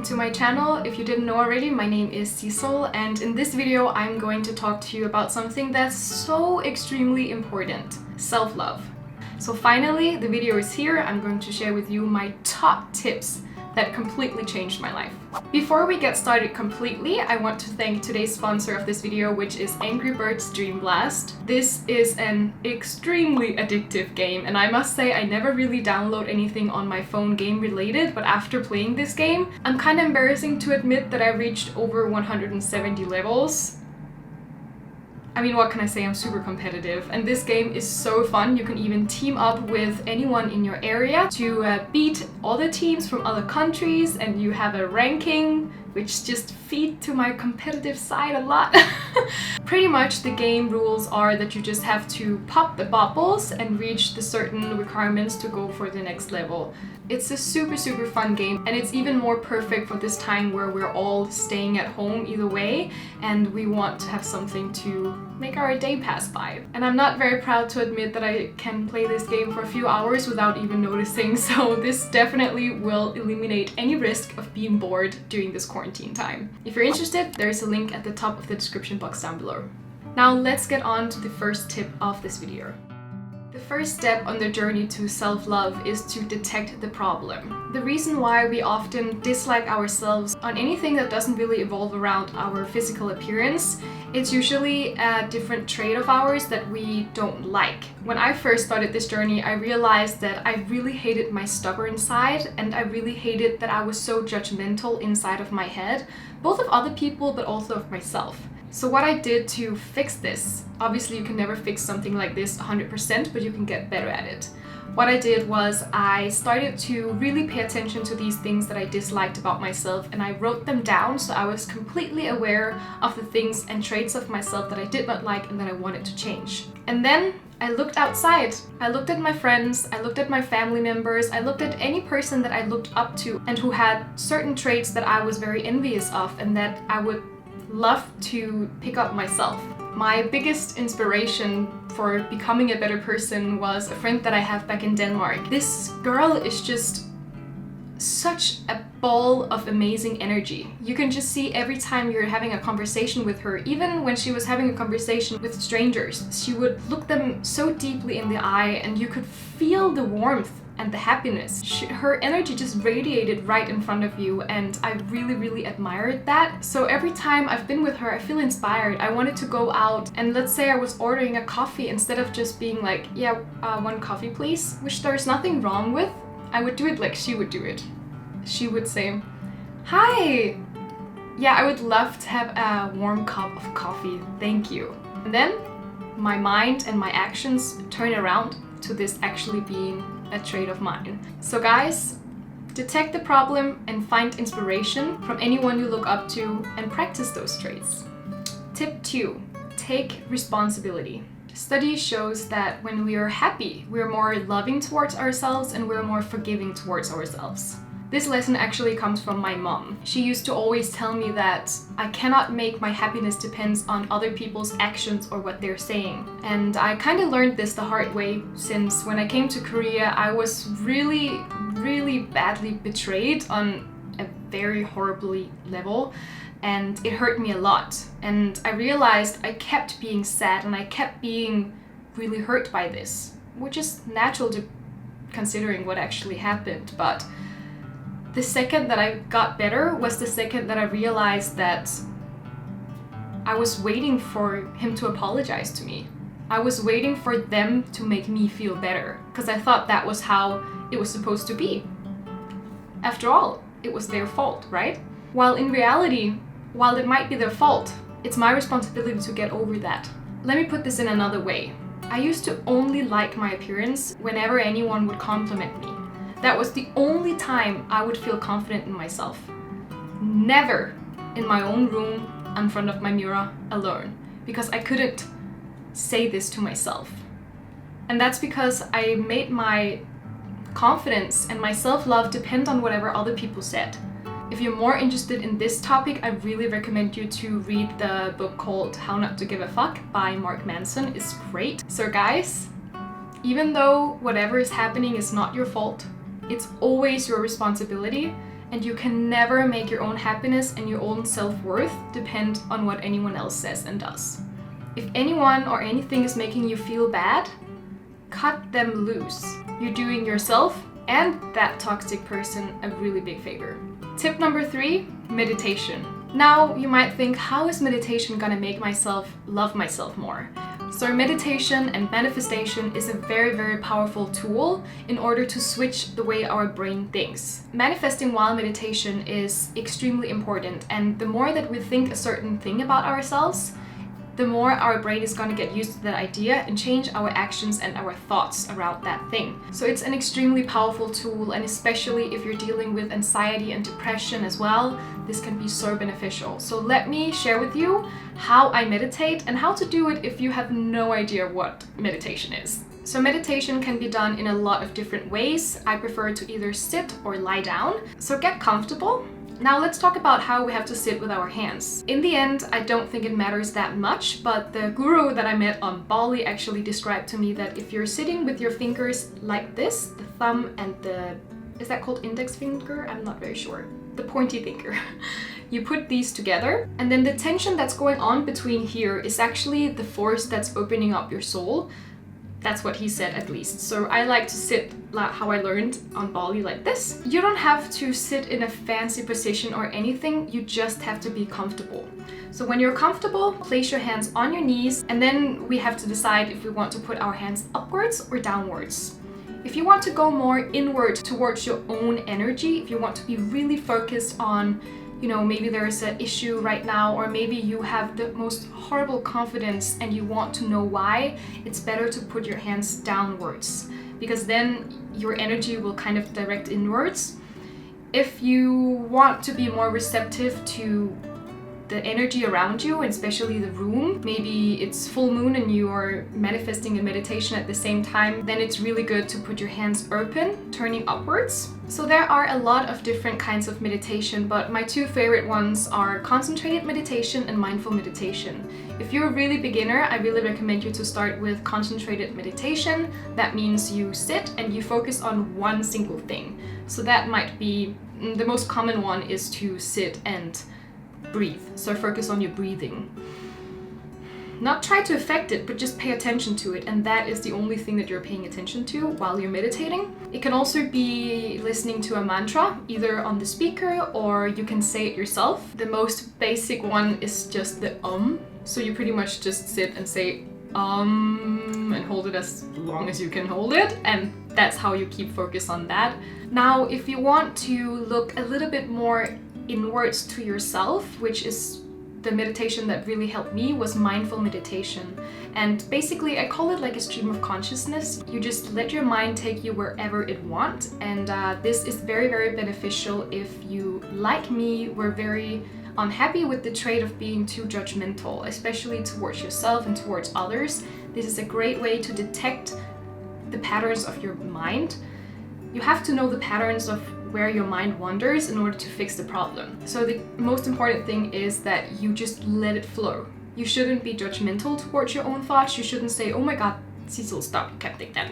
welcome to my channel. If you didn't know already, my name is Cecil, and in this video I'm going to talk to you about something that's so extremely important: self-love. So finally, the video is here. I'm going to share with you my top tips that completely changed my life. Before we get started completely, I want to thank today's sponsor of this video, which is Angry Birds Dream Blast. This is an extremely addictive game, and I must say I never really download anything on my phone game related, but after playing this game, I'm kind of embarrassing to admit that I reached over 170 levels. I mean, what can I say? I'm super competitive, and this game is so fun. You can even team up with anyone in your area to beat other teams from other countries, and you have a ranking, which just feed to my competitive side a lot. Pretty much the game rules are that you just have to pop the bubbles and reach the certain requirements to go for the next level. It's a super fun game, and it's even more perfect for this time where we're all staying at home either way and we want to have something to make our day pass by. And I'm not very proud to admit that I can play this game for a few hours without even noticing, so this definitely will eliminate any risk of being bored during this quarantine time. If you're interested, there's a link at the top of the description box down below. Now let's get on to the first tip of this video. The first step on the journey to self-love is to detect the problem. The reason why we often dislike ourselves on anything that doesn't really evolve around our physical appearance, it's usually a different trait of ours that we don't like. When I first started this journey, I realized that I really hated my stubborn side, and I really hated that I was so judgmental inside of my head, both of other people but also of myself. So what I did to fix this, obviously you can never fix something like this 100%, but you can get better at it. What I did was I started to really pay attention to these things that I disliked about myself, and I wrote them down so I was completely aware of the things and traits of myself that I did not like and that I wanted to change. And then I looked outside. I looked at my friends, I looked at my family members, I looked at any person that I looked up to and who had certain traits that I was very envious of and that I would love to pick up myself. My biggest inspiration for becoming a better person was a friend that I have back in Denmark. This girl is just such a ball of amazing energy. You can just see every time you're having a conversation with her, even when she was having a conversation with strangers, she would look them so deeply in the eye and you could feel the warmth and the happiness. Her energy just radiated right in front of you, and I really admired that. So every time I've been with her, I feel inspired. I wanted to go out, and let's say I was ordering a coffee, instead of just being like, yeah, 1 coffee please, which there's nothing wrong with, I would do it like she would do it. She would say, hi! Yeah, I would love to have a warm cup of coffee, thank you. And then my mind and my actions turn around to this actually being a trait of mine. So guys, detect the problem and find inspiration from anyone you look up to and practice those traits. Tip 2, take responsibility. Study shows that when we are happy, we're more loving towards ourselves and we're more forgiving towards ourselves. This lesson actually comes from my mom. She used to always tell me that I cannot make my happiness depend on other people's actions or what they're saying. And I kind of learned this the hard way, since when I came to Korea, I was really badly betrayed on a very horribly level, and it hurt me a lot. And I realized I kept being sad and I kept being really hurt by this, which is natural to considering what actually happened, but the second that I got better was the second that I realized that I was waiting for him to apologize to me. I was waiting for them to make me feel better, because I thought that was how it was supposed to be. After all, it was their fault, right? While in reality, while it might be their fault, it's my responsibility to get over that. Let me put this in another way. I used to only like my appearance whenever anyone would compliment me. That was the only time I would feel confident in myself. Never in my own room in front of my mirror alone, because I couldn't say this to myself. And that's because I made my confidence and my self-love depend on whatever other people said. If you're more interested in this topic, I really recommend you to read the book called How Not to Give a Fuck by Mark Manson. It's great. So guys, even though whatever is happening is not your fault, it's always your responsibility, and you can never make your own happiness and your own self-worth depend on what anyone else says and does. If anyone or anything is making you feel bad, cut them loose. You're doing yourself and that toxic person a really big favor. Tip number 3, meditation. Now you might think, how is meditation gonna make myself love myself more? So meditation and manifestation is a very, very powerful tool in order to switch the way our brain thinks. Manifesting while meditation is extremely important, and the more that we think a certain thing about ourselves, the more our brain is going to get used to that idea and change our actions and our thoughts around that thing. So it's an extremely powerful tool, and especially if you're dealing with anxiety and depression as well, this can be so beneficial. So let me share with you how I meditate and how to do it if you have no idea what meditation is. So meditation can be done in a lot of different ways. I prefer to either sit or lie down. So get comfortable. Now let's talk about how we have to sit with our hands. In the end, I don't think it matters that much, but the guru that I met on Bali actually described to me that if you're sitting with your fingers like this, the thumb and is that called index finger? I'm not very sure. The pointy finger. You put these together, and then the tension that's going on between here is actually the force that's opening up your soul. That's what he said, at least. So I like to sit like how I learned on Bali, like this. You don't have to sit in a fancy position or anything, you just have to be comfortable. So when you're comfortable, place your hands on your knees, and then we have to decide if we want to put our hands upwards or downwards. If you want to go more inward towards your own energy, if you want to be really focused on, you know, maybe there's an issue right now, or maybe you have the most horrible confidence and you want to know why, it's better to put your hands downwards, because then your energy will kind of direct inwards. If you want to be more receptive to the energy around you, and especially the room, maybe it's full moon and you are manifesting a meditation at the same time, then it's really good to put your hands open, turning upwards. So there are a lot of different kinds of meditation, but my 2 favorite ones are concentrated meditation and mindful meditation. If you're a really beginner, I really recommend you to start with concentrated meditation. That means you sit and you focus on one single thing. So that might be, the most common one is to sit and breathe. So focus on your breathing. Not try to affect it, but just pay attention to it, and that is the only thing that you're paying attention to while you're meditating. It can also be listening to a mantra, either on the speaker or you can say it yourself. The most basic one is just the So you pretty much just sit and say and hold it as long as you can hold it, and that's how you keep focus on that. Now, if you want to look a little bit more inwards to yourself, which is the meditation that really helped me, was mindful meditation. And basically I call it like a stream of consciousness. You just let your mind take you wherever it wants, and this is very, very beneficial if you, like me, were very unhappy with the trait of being too judgmental, especially towards yourself and towards others. This is a great way to detect the patterns of your mind. You have to know the patterns of where your mind wanders in order to fix the problem. So the most important thing is that you just let it flow. You shouldn't be judgmental towards your own thoughts. You shouldn't say, oh my god, Cecil, stop, you can't think that.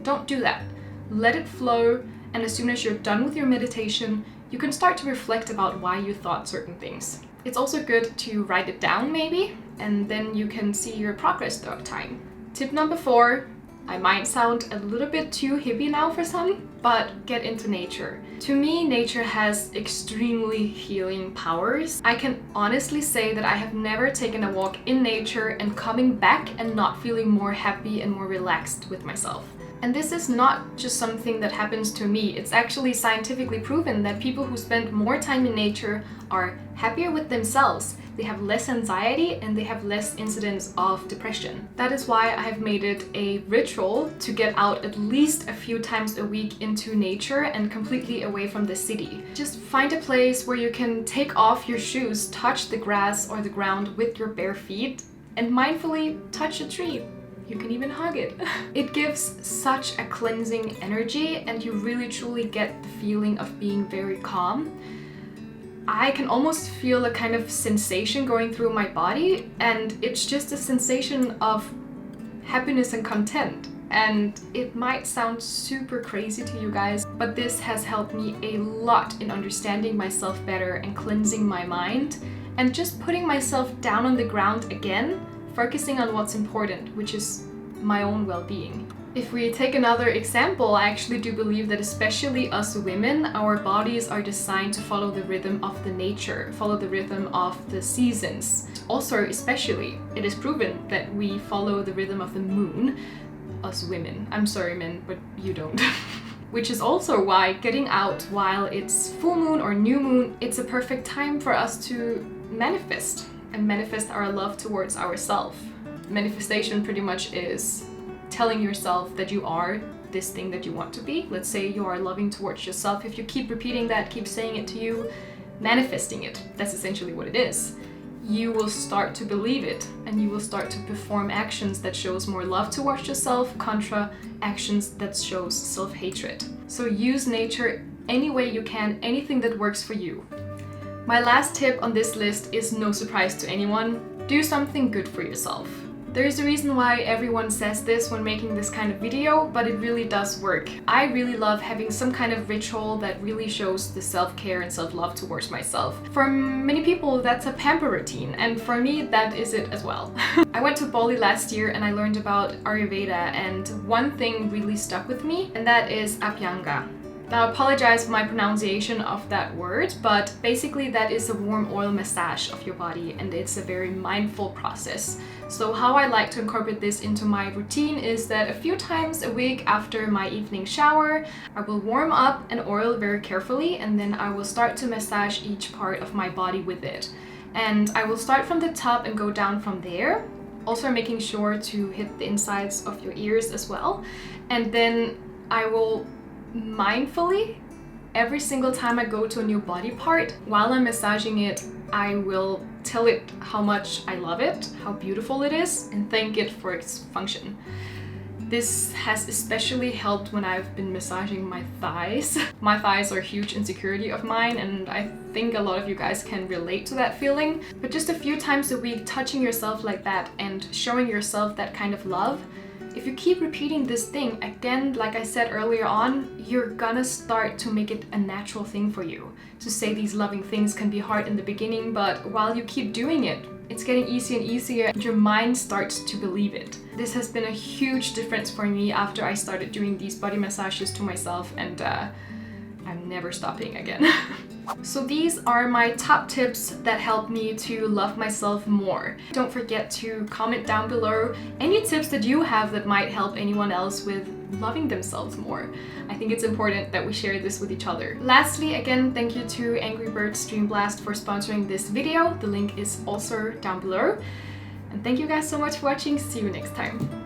Don't do that. Let it flow, and as soon as you're done with your meditation, you can start to reflect about why you thought certain things. It's also good to write it down maybe, and then you can see your progress throughout time. Tip number 4, I might sound a little bit too hippie now for some, but get into nature. To me, nature has extremely healing powers. I can honestly say that I have never taken a walk in nature and coming back and not feeling more happy and more relaxed with myself. And this is not just something that happens to me. It's actually scientifically proven that people who spend more time in nature are happier with themselves. They have less anxiety and they have less incidents of depression. That is why I have made it a ritual to get out at least a few times a week into nature and completely away from the city. Just find a place where you can take off your shoes, touch the grass or the ground with your bare feet, and mindfully touch a tree. You can even hug it. It gives such a cleansing energy, and you really truly get the feeling of being very calm. I can almost feel a kind of sensation going through my body, and it's just a sensation of happiness and content. And it might sound super crazy to you guys, but this has helped me a lot in understanding myself better and cleansing my mind and just putting myself down on the ground again, focusing on what's important, which is my own well-being. If we take another example, I actually do believe that especially us women, our bodies are designed to follow the rhythm of the nature, follow the rhythm of the seasons. Also, especially, it is proven that we follow the rhythm of the moon, us women. I'm sorry men, but you don't. Which is also why getting out while it's full moon or new moon, it's a perfect time for us to manifest and manifest our love towards ourselves. Manifestation pretty much is telling yourself that you are this thing that you want to be. Let's say you are loving towards yourself. If you keep repeating that, keep saying it to you, manifesting it, that's essentially what it is. You will start to believe it and you will start to perform actions that shows more love towards yourself contra actions that shows self-hatred. So use nature any way you can, anything that works for you. My last tip on this list is no surprise to anyone. Do something good for yourself. There is a reason why everyone says this when making this kind of video, but it really does work. I really love having some kind of ritual that really shows the self-care and self-love towards myself. For many people, that's a pamper routine, and for me, that is it as well. I went to Bali last year and I learned about Ayurveda, and one thing really stuck with me, and that is Abhyanga. Now, I apologize for my pronunciation of that word, but basically that is a warm oil massage of your body, and it's a very mindful process. So how I like to incorporate this into my routine is that a few times a week after my evening shower, I will warm up an oil very carefully, and then I will start to massage each part of my body with it. And I will start from the top and go down from there, also making sure to hit the insides of your ears as well. And then I will mindfully, every single time I go to a new body part, while I'm massaging it, I will tell it how much I love it, how beautiful it is, and thank it for its function. This has especially helped when I've been massaging my thighs. My thighs are a huge insecurity of mine, and I think a lot of you guys can relate to that feeling. But just a few times a week, touching yourself like that and showing yourself that kind of love, if you keep repeating this thing, again, like I said earlier on, you're gonna start to make it a natural thing for you. To say these loving things can be hard in the beginning, but while you keep doing it, it's getting easier and easier, and your mind starts to believe it. This has been a huge difference for me after I started doing these body massages to myself, and I'm never stopping again. So these are my top tips that help me to love myself more. Don't forget to comment down below any tips that you have that might help anyone else with loving themselves more. I think it's important that we share this with each other. Lastly, again, thank you to Angry Birds Dream Blast for sponsoring this video. The link is also down below. And thank you guys so much for watching. See you next time.